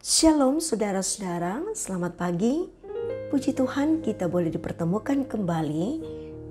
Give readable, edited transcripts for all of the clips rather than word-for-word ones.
Shalom saudara-saudara, selamat pagi. Puji Tuhan kita boleh dipertemukan kembali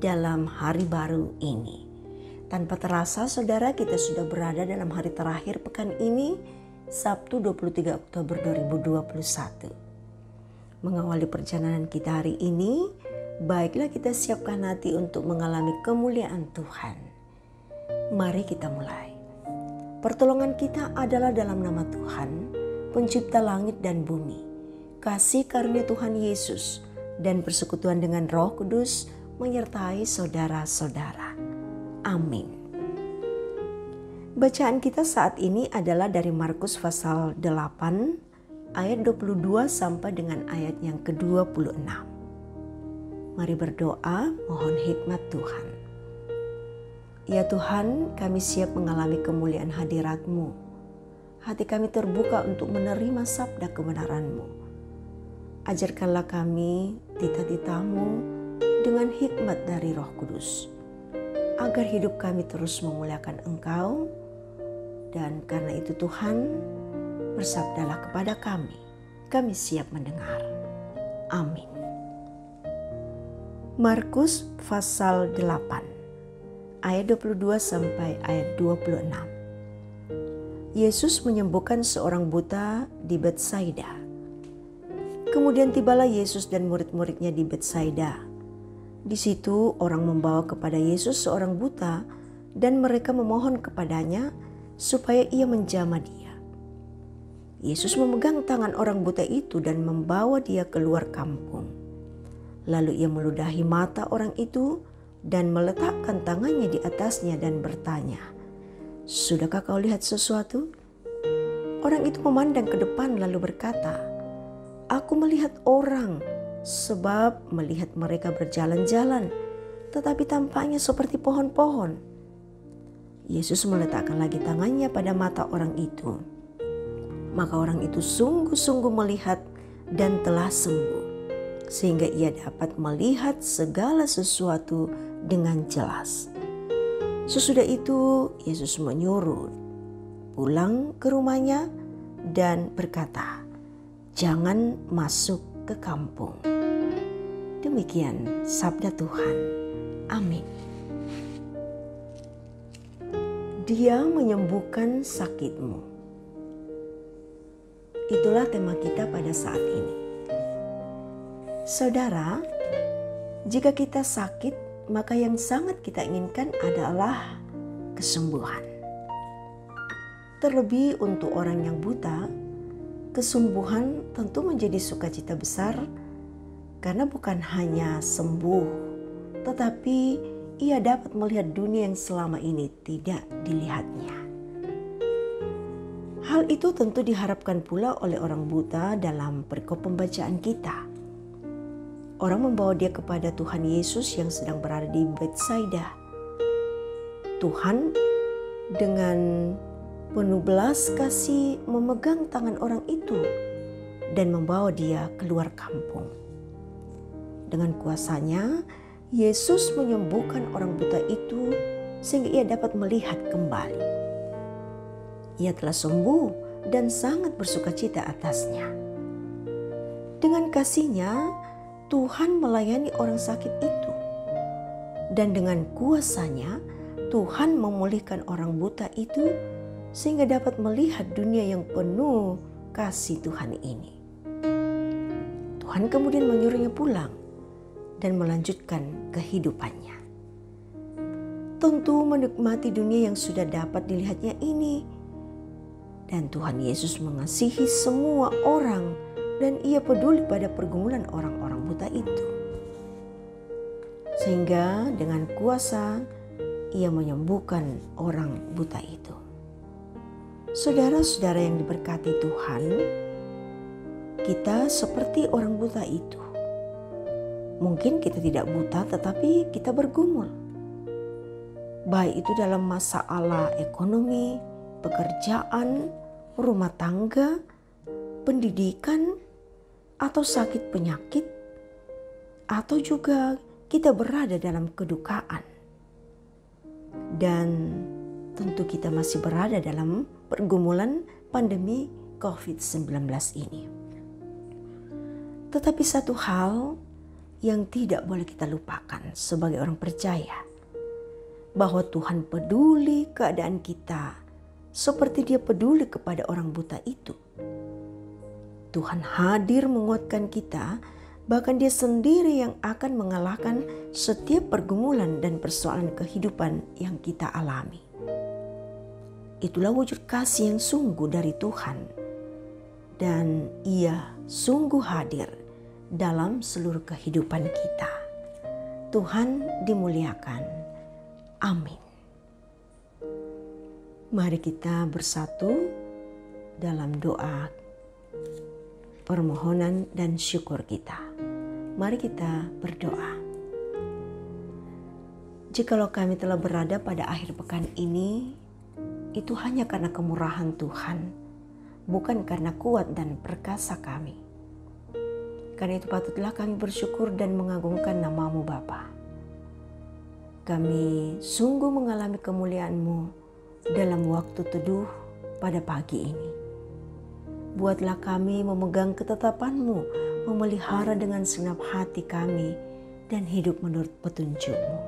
dalam hari baru ini. Tanpa terasa saudara, kita sudah berada dalam hari terakhir pekan ini, Sabtu 23 Oktober 2021. Mengawali perjalanan kita hari ini, baiklah kita siapkan hati untuk mengalami kemuliaan Tuhan. Mari kita mulai. Pertolongan kita adalah dalam nama Tuhan, Pencipta langit dan bumi. Kasih karunia Tuhan Yesus dan persekutuan dengan Roh Kudus menyertai saudara-saudara. Amin. Bacaan kita saat ini adalah dari Markus pasal 8 ayat 22 sampai dengan ayat yang ke-26. Mari berdoa, mohon hikmat Tuhan. Ya Tuhan, kami siap mengalami kemuliaan hadirat-Mu. Hati kami terbuka untuk menerima sabda kebenaran-Mu. Ajarkanlah kami titah-titah-Mu dengan hikmat dari Roh Kudus, agar hidup kami terus memuliakan Engkau. Dan karena itu Tuhan, bersabdalah kepada kami siap mendengar. Amin. Markus pasal 8 ayat 22 sampai ayat 26. Yesus menyembuhkan seorang buta di Betsaida. Kemudian tibalah Yesus dan murid-muridnya di Betsaida. Di situ orang membawa kepada Yesus seorang buta dan mereka memohon kepadanya supaya ia menjamah dia. Yesus memegang tangan orang buta itu dan membawa dia keluar kampung. Lalu ia meludahi mata orang itu dan meletakkan tangannya di atasnya dan bertanya, "Sudahkah kau lihat sesuatu?" Orang itu memandang ke depan lalu berkata, "Aku melihat orang, sebab melihat mereka berjalan-jalan, tetapi tampaknya seperti pohon-pohon." Yesus meletakkan lagi tangannya pada mata orang itu. Maka orang itu sungguh-sungguh melihat dan telah sembuh, sehingga ia dapat melihat segala sesuatu dengan jelas. Sesudah itu Yesus menyuruh pulang ke rumahnya dan berkata, "Jangan masuk ke kampung." Demikian sabda Tuhan. Amin. Dia menyembuhkan sakitmu. Itulah tema kita pada saat ini. Saudara, jika kita sakit, maka yang sangat kita inginkan adalah kesembuhan. Terlebih untuk orang yang buta, kesembuhan tentu menjadi sukacita besar karena bukan hanya sembuh, tetapi ia dapat melihat dunia yang selama ini tidak dilihatnya. Hal itu tentu diharapkan pula oleh orang buta dalam perikop pembacaan kita. Orang membawa dia kepada Tuhan Yesus yang sedang berada di Betsaida. Tuhan dengan penuh belas kasih memegang tangan orang itu dan membawa dia keluar kampung. Dengan kuasanya, Yesus menyembuhkan orang buta itu sehingga ia dapat melihat kembali. Ia telah sembuh dan sangat bersukacita atasnya. Dengan kasih-Nya, Tuhan melayani orang sakit itu. Dan dengan kuasanya, Tuhan memulihkan orang buta itu sehingga dapat melihat dunia yang penuh kasih Tuhan ini. Tuhan kemudian menyuruhnya pulang dan melanjutkan kehidupannya. Tentu menikmati dunia yang sudah dapat dilihatnya ini. Dan Tuhan Yesus mengasihi semua orang dan ia peduli pada pergumulan orang-orang buta itu. Sehingga dengan kuasa ia menyembuhkan orang buta itu. Saudara-saudara yang diberkati Tuhan, kita seperti orang buta itu. Mungkin kita tidak buta tetapi kita bergumul. Baik itu dalam masalah ekonomi, pekerjaan, rumah tangga, pendidikan, atau sakit penyakit, atau juga kita berada dalam kedukaan. Dan tentu kita masih berada dalam pergumulan pandemi COVID-19 ini. Tetapi satu hal yang tidak boleh kita lupakan sebagai orang percaya, bahwa Tuhan peduli keadaan kita seperti Dia peduli kepada orang buta itu. Tuhan hadir menguatkan kita, bahkan Dia sendiri yang akan mengalahkan setiap pergumulan dan persoalan kehidupan yang kita alami. Itulah wujud kasih yang sungguh dari Tuhan, dan Ia sungguh hadir dalam seluruh kehidupan kita. Tuhan dimuliakan. Amin. Mari kita bersatu dalam doa permohonan dan syukur kita. Mari kita berdoa. Jikalau kami telah berada pada akhir pekan ini, itu hanya karena kemurahan Tuhan, bukan karena kuat dan perkasa kami. Karena itu patutlah kami bersyukur dan mengagungkan nama-Mu Bapa. Kami sungguh mengalami kemuliaan-Mu dalam waktu teduh pada pagi ini. Buatlah kami memegang ketetapan-Mu, memelihara dengan segenap hati kami, dan hidup menurut petunjuk-Mu.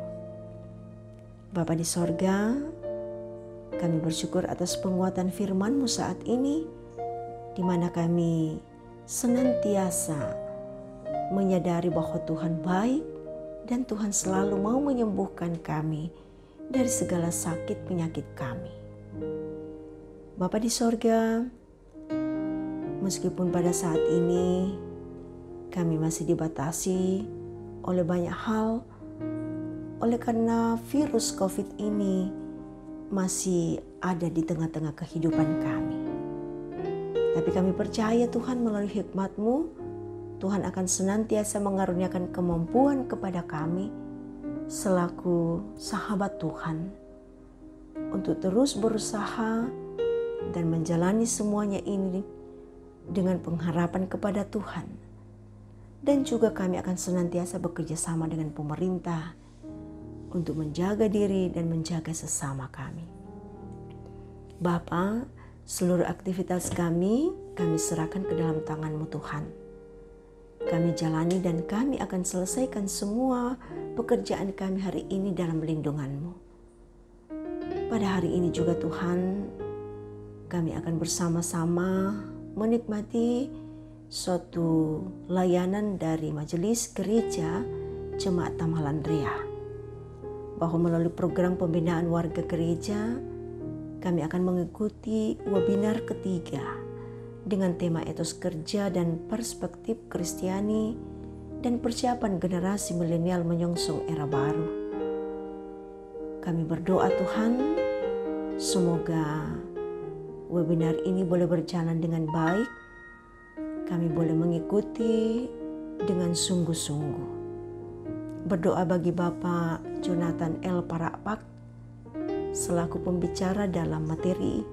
Bapa di sorga, kami bersyukur atas penguatan firman-Mu saat ini, di mana kami senantiasa menyadari bahwa Tuhan baik dan Tuhan selalu mau menyembuhkan kami dari segala sakit penyakit kami. Bapa di sorga, meskipun pada saat ini kami masih dibatasi oleh banyak hal, oleh karena virus COVID ini masih ada di tengah-tengah kehidupan kami. Tapi kami percaya Tuhan melalui hikmat-Mu, Tuhan akan senantiasa mengaruniakan kemampuan kepada kami selaku sahabat Tuhan untuk terus berusaha dan menjalani semuanya ini dengan pengharapan kepada Tuhan. Dan juga kami akan senantiasa bekerja sama dengan pemerintah untuk menjaga diri dan menjaga sesama kami. Bapa, seluruh aktivitas kami serahkan ke dalam tangan-Mu Tuhan. Kami jalani dan kami akan selesaikan semua pekerjaan kami hari ini dalam lindungan-Mu. Pada hari ini juga Tuhan, kami akan bersama-sama menikmati suatu layanan dari Majelis Gereja Jemaat Tamalandrea, bahwa melalui program pembinaan warga gereja, kami akan mengikuti webinar ketiga dengan tema etos kerja dan perspektif Kristiani dan persiapan generasi milenial menyongsong era baru. Kami berdoa Tuhan, semoga webinar ini boleh berjalan dengan baik. Kami boleh mengikuti dengan sungguh-sungguh. Berdoa bagi Bapak Jonathan L. Parapak selaku pembicara dalam materi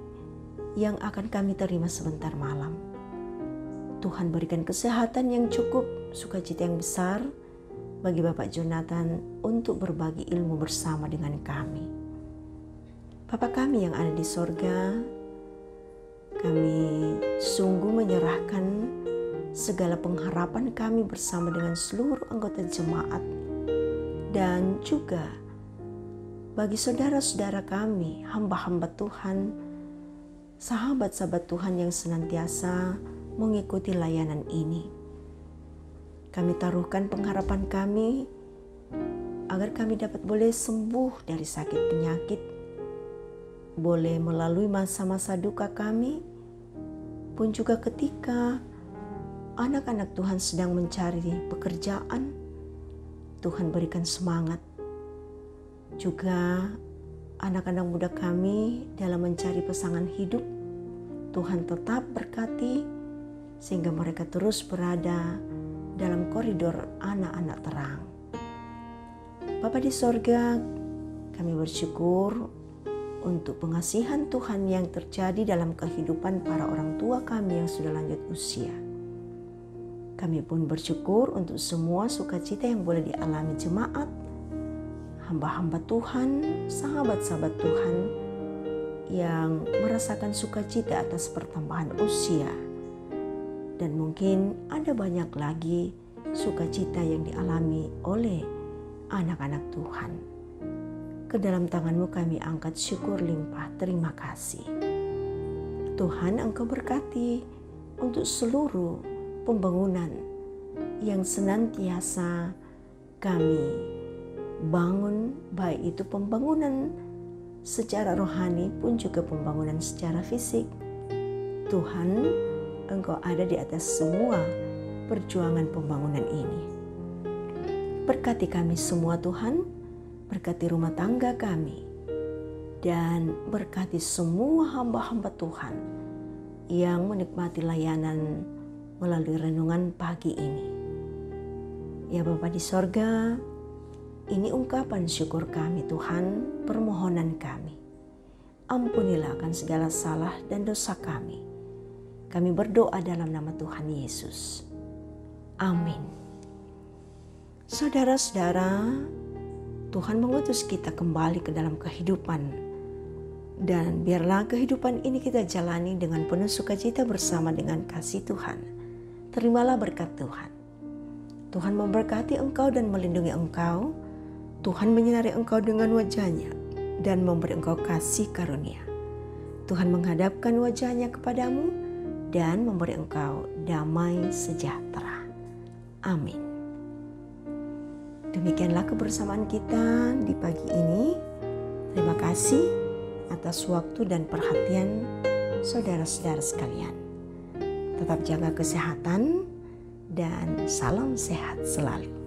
yang akan kami terima sebentar malam. Tuhan berikan kesehatan yang cukup, sukacita yang besar bagi Bapak Jonathan untuk berbagi ilmu bersama dengan kami. Bapa kami yang ada di sorga, kami sungguh menyerahkan segala pengharapan kami bersama dengan seluruh anggota jemaat dan juga bagi saudara-saudara kami, hamba-hamba Tuhan, sahabat-sahabat Tuhan yang senantiasa mengikuti layanan ini. Kami taruhkan pengharapan kami agar kami dapat boleh sembuh dari sakit penyakit, boleh melalui masa-masa duka kami, pun juga ketika anak-anak Tuhan sedang mencari pekerjaan, Tuhan berikan semangat. Juga anak-anak muda kami dalam mencari pasangan hidup, Tuhan tetap berkati sehingga mereka terus berada dalam koridor anak-anak terang. Bapa di sorga, kami bersyukur untuk pengasihan Tuhan yang terjadi dalam kehidupan para orang tua kami yang sudah lanjut usia. Kami pun bersyukur untuk semua sukacita yang boleh dialami jemaat, hamba-hamba Tuhan, sahabat-sahabat Tuhan yang merasakan sukacita atas pertambahan usia. Dan mungkin ada banyak lagi sukacita yang dialami oleh anak-anak Tuhan. Ke dalam tangan-Mu kami angkat syukur limpah terima kasih. Tuhan, Engkau berkati untuk seluruh pembangunan yang senantiasa kami bangun, baik itu pembangunan secara rohani pun juga pembangunan secara fisik. Tuhan, Engkau ada di atas semua perjuangan pembangunan ini. Berkati kami semua Tuhan, berkati rumah tangga kami, dan berkati semua hamba-hamba Tuhan yang menikmati layanan melalui renungan pagi ini. Ya Bapa di sorga, ini ungkapan syukur kami Tuhan, permohonan kami. Ampunilah akan segala salah dan dosa kami. Kami berdoa dalam nama Tuhan Yesus. Amin. Saudara-saudara, Tuhan mengutus kita kembali ke dalam kehidupan. Dan biarlah kehidupan ini kita jalani dengan penuh sukacita bersama dengan kasih Tuhan. Terimalah berkat Tuhan. Tuhan memberkati engkau dan melindungi engkau. Tuhan menyinari engkau dengan wajah-Nya dan memberi engkau kasih karunia. Tuhan menghadapkan wajah-Nya kepadamu dan memberi engkau damai sejahtera. Amin. Demikianlah kebersamaan kita di pagi ini. Terima kasih atas waktu dan perhatian saudara-saudara sekalian. Tetap jaga kesehatan dan salam sehat selalu.